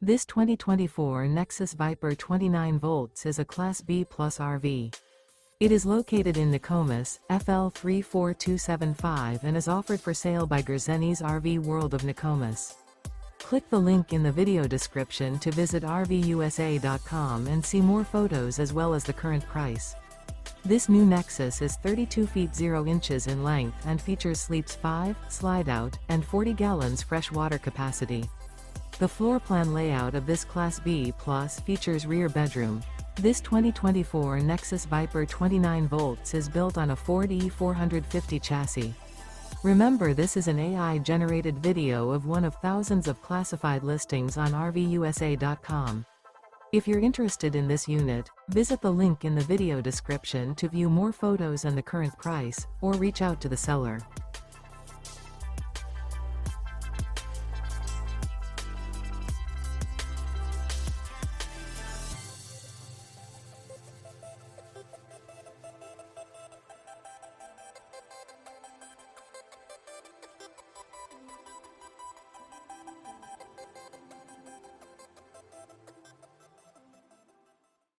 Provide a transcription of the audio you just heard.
This 2024 Nexus Viper 29 volts is a Class B plus RV. It is located in Nokomis, FL 34275 and is offered for sale by Gerzeny's RV World of Nokomis. Click the link in the video description to visit RVUSA.com and see more photos as well as the current price. This new Nexus is 32 feet 0 inches in length and features sleeps 5, Slideout, and 40 gallons fresh water capacity. The floor plan layout of this Class B Plus features rear bedroom. This 2024 Nexus Viper 29 volts is built on a Ford E450 chassis. Remember, this is an AI-generated video of one of thousands of classified listings on RVUSA.com. If you're interested in this unit, visit the link in the video description to view more photos and the current price, or reach out to the seller.